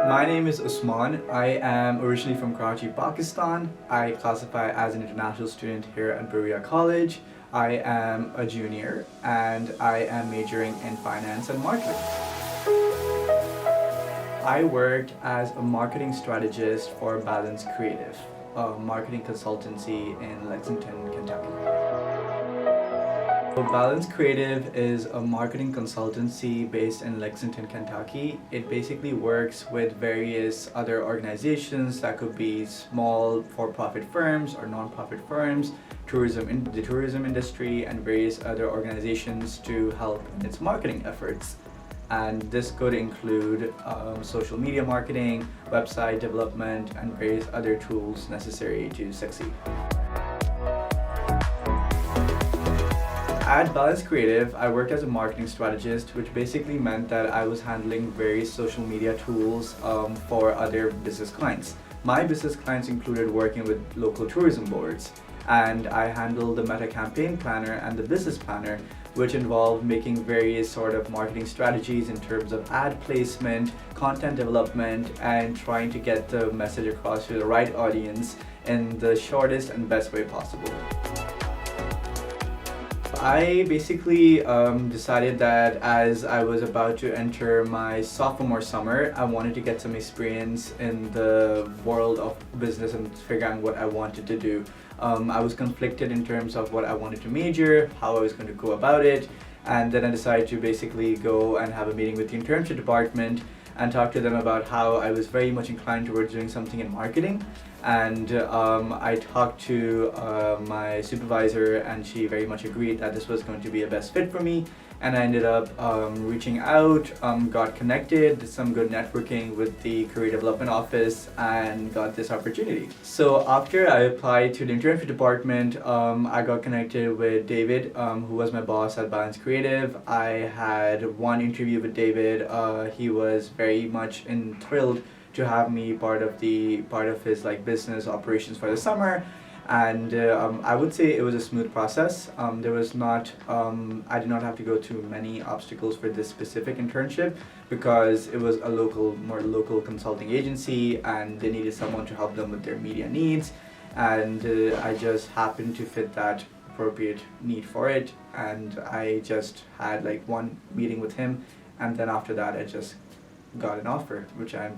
My name is Osman. I am originally from Karachi, Pakistan. I classify as an international student here at Berea College. I am a junior and I am majoring in finance and marketing. I worked as a marketing strategist for Balance Creative, a marketing consultancy in Lexington, Kentucky. So Balance Creative is a marketing consultancy based in Lexington, Kentucky. It basically works with various other organizations that could be small for-profit firms or non-profit firms, the tourism industry, and various other organizations to help in its marketing efforts. And this could include social media marketing, website development, and various other tools necessary to succeed. At Balance Creative, I worked as a marketing strategist, which basically meant that I was handling various social media tools for other business clients. My business clients included working with local tourism boards, and I handled the Meta Campaign Planner and the Business Planner, which involved making various sort of marketing strategies in terms of ad placement, content development, and trying to get the message across to the right audience in the shortest and best way possible. I basically decided that as I was about to enter my sophomore summer, I wanted to get some experience in the world of business and figure out what I wanted to do. I was conflicted in terms of what I wanted to major, how I was going to go about it, and then I decided to basically go and have a meeting with the internship department and talk to them about how I was very much inclined towards doing something in marketing. And I talked to my supervisor, and she very much agreed that this was going to be a best fit for me. And I ended up reaching out, got connected, did some good networking with the career development office, and got this opportunity. So after I applied to the internship department, I got connected with David, who was my boss at Balance Creative. I had one interview with David. He was very much thrilled to have me part of his business operations for the summer. And I would say it was a smooth process. I did not have to go through many obstacles for this specific internship because it was a more local consulting agency, and they needed someone to help them with their media needs. And I just happened to fit that appropriate need for it. And I just had one meeting with him, and then after that I just got an offer, which I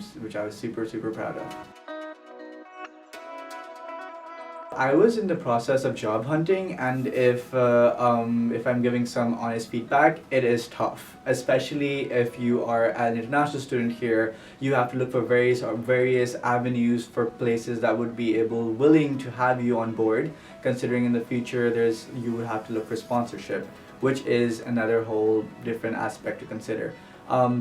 was super proud of. I was in the process of job hunting, and if I'm giving some honest feedback, it is tough. Especially if you are an international student here, you have to look for various avenues for places that would be willing to have you on board. Considering in the future, you would have to look for sponsorship, which is another whole different aspect to consider.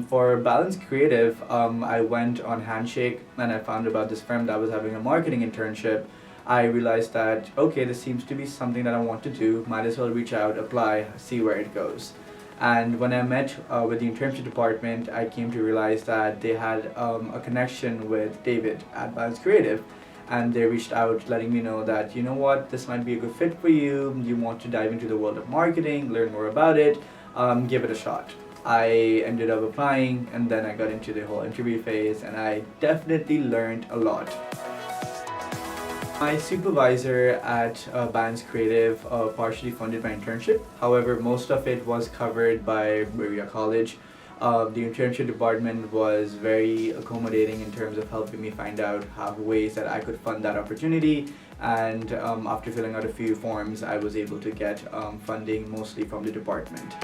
For Balance Creative, I went on Handshake and I found about this firm that was having a marketing internship. I realized that, okay, this seems to be something that I want to do, might as well reach out, apply, see where it goes. And when I met with the internship department, I came to realize that they had a connection with David at Balance Creative, and they reached out letting me know that, you know what, this might be a good fit for you, you want to dive into the world of marketing, learn more about it, give it a shot. I ended up applying, and then I got into the whole interview phase, and I definitely learned a lot. My supervisor at Balance Creative partially funded my internship. However, most of it was covered by Berea College. The internship department was very accommodating in terms of helping me find out ways that I could fund that opportunity. And after filling out a few forms, I was able to get funding mostly from the department.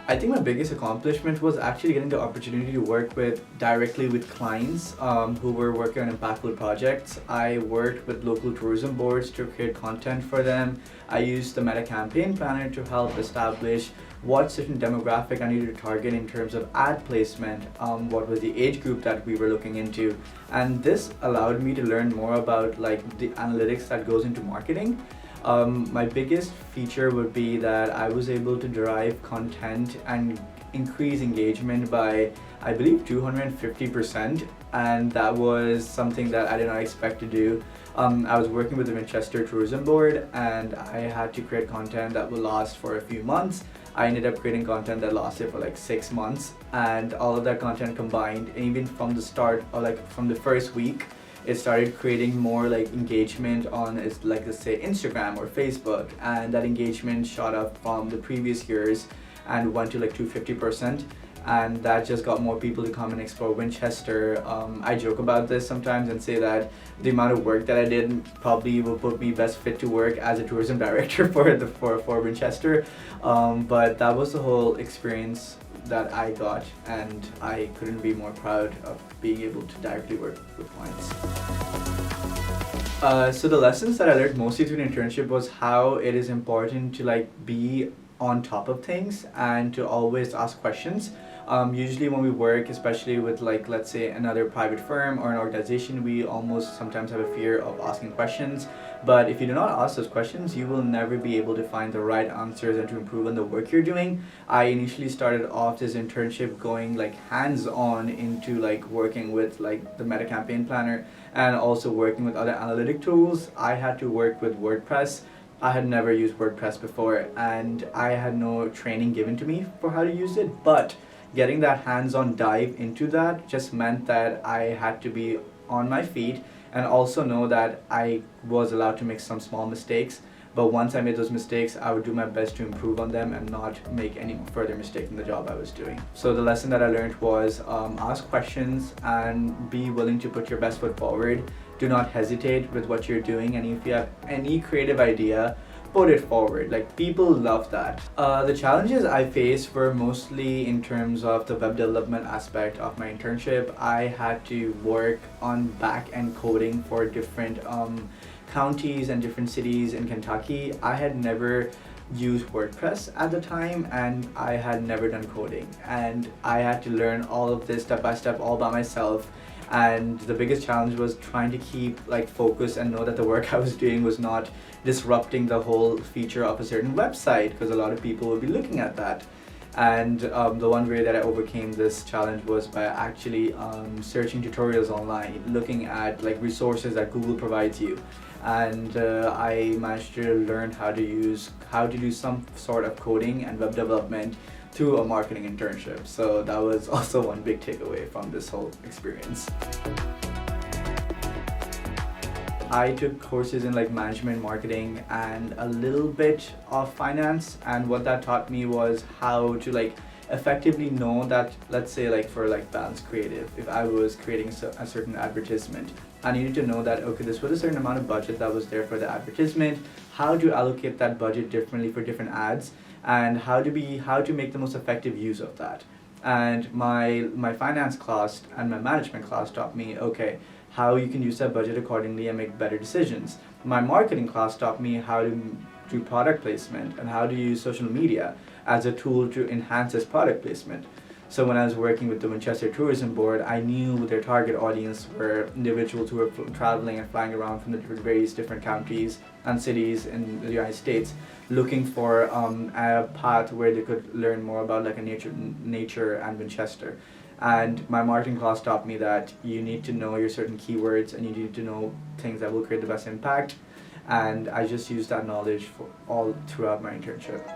I think my biggest accomplishment was actually getting the opportunity to work directly with clients who were working on impactful projects. I worked with local tourism boards to create content for them. I used the Meta Campaign Planner to help establish what certain demographic I needed to target in terms of ad placement, what was the age group that we were looking into. And this allowed me to learn more about the analytics that goes into marketing. My biggest feature would be that I was able to derive content and increase engagement by, I believe, 250%, and that was something that I did not expect to do. I was working with the Manchester Tourism Board, and I had to create content that would last for a few months. I ended up creating content that lasted for like 6 months, and all of that content combined, even from the start, or like from the first week, it started creating more like engagement on, it's like, let's say, Instagram or Facebook, and that engagement shot up from the previous years and went to like 250%, and that just got more people to come and explore Winchester. I joke about this sometimes and say that the amount of work that I did probably will put me best fit to work as a tourism director for Winchester, but that was the whole experience that I got, and I couldn't be more proud of being able to directly work with clients. So the lessons that I learned mostly through the internship was how it is important to like be on top of things and to always ask questions. Usually when we work, especially with like, let's say, another private firm or an organization, we almost sometimes have a fear of asking questions. But if you do not ask those questions, you will never be able to find the right answers and to improve on the work you're doing. I initially started off this internship going like hands-on into like working with like the Meta Campaign Planner and also working with other analytic tools. I had to work with WordPress. I had never used WordPress before, and I had no training given to me for how to use it, but getting that hands-on dive into that just meant that I had to be on my feet and also know that I was allowed to make some small mistakes, but once I made those mistakes, I would do my best to improve on them and not make any further mistakes in the job I was doing. So the lesson that I learned was ask questions and be willing to put your best foot forward. Do not hesitate with what you're doing, and if you have any creative idea, put it forward. Like, people love that. The challenges I faced were mostly in terms of the web development aspect of my internship. I had to work on back-end coding for different counties and different cities in Kentucky. I had never used WordPress at the time, and I had never done coding, and I had to learn all of this step by step all by myself. And the biggest challenge was trying to keep like focus and know that the work I was doing was not disrupting the whole feature of a certain website, because a lot of people would be looking at that. And the one way that I overcame this challenge was by actually searching tutorials online, looking at like resources that Google provides you, and I managed to learn how to do some sort of coding and web development through a marketing internship. So that was also one big takeaway from this whole experience. I took courses in like management, marketing, and a little bit of finance, and what that taught me was how to like effectively know that, let's say like for like Balance Creative, if I was creating a certain advertisement, I needed to know that, okay, this was a certain amount of budget that was there for the advertisement, how to allocate that budget differently for different ads, and how to make the most effective use of that. And my finance class and my management class taught me, okay, how you can use that budget accordingly and make better decisions. My marketing class taught me how to do product placement and how to use social media as a tool to enhance this product placement. So when I was working with the Winchester Tourism Board, I knew their target audience were individuals who were traveling and flying around from the various different counties and cities in the United States, looking for a path where they could learn more about like a nature and Winchester. And my marketing class taught me that you need to know your certain keywords and you need to know things that will create the best impact. And I just used that knowledge for all throughout my internship.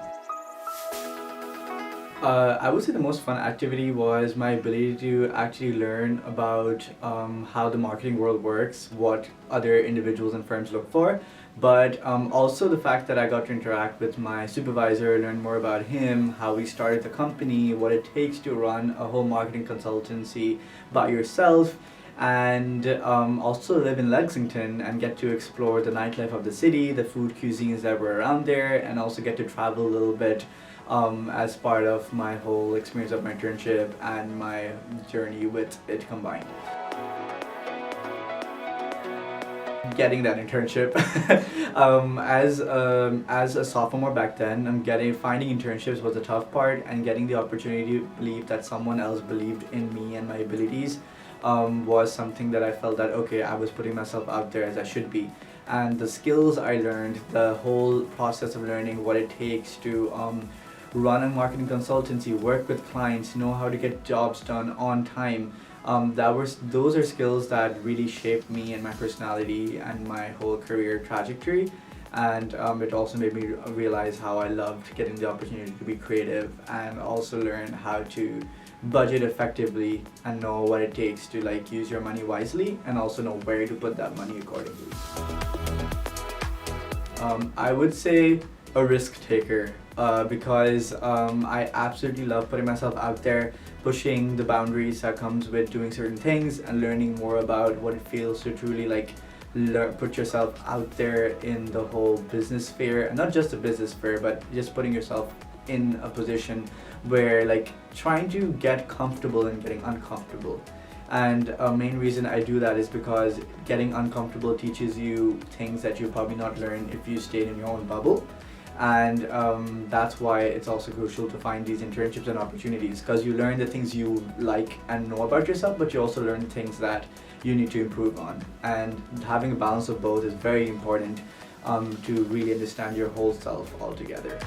I would say the most fun activity was my ability to actually learn about how the marketing world works, what other individuals and firms look for, but also the fact that I got to interact with my supervisor, learn more about him, how we started the company, what it takes to run a whole marketing consultancy by yourself, and also live in Lexington and get to explore the nightlife of the city, the food cuisines that were around there, and also get to travel a little bit as part of my whole experience of my internship and my journey with it combined. Getting that internship as a sophomore back then, finding internships was the tough part, and getting the opportunity to believe that someone else believed in me and my abilities was something that I felt that, okay, I was putting myself out there as I should be. And the skills I learned, the whole process of learning what it takes to run a marketing consultancy, work with clients, know how to get jobs done on time. Those are skills that really shaped me and my personality and my whole career trajectory. And it also made me realize how I loved getting the opportunity to be creative and also learn how to budget effectively and know what it takes to like use your money wisely and also know where to put that money accordingly. I would say a risk taker because I absolutely love putting myself out there, pushing the boundaries that comes with doing certain things and learning more about what it feels to truly like put yourself out there in the whole business sphere, and not just the business sphere, but just putting yourself in a position where like trying to get comfortable and getting uncomfortable. And a main reason I do that is because getting uncomfortable teaches you things that you probably not learn if you stayed in your own bubble. And that's why it's also crucial to find these internships and opportunities, because you learn the things you like and know about yourself, but you also learn things that you need to improve on. And having a balance of both is very important to really understand your whole self altogether.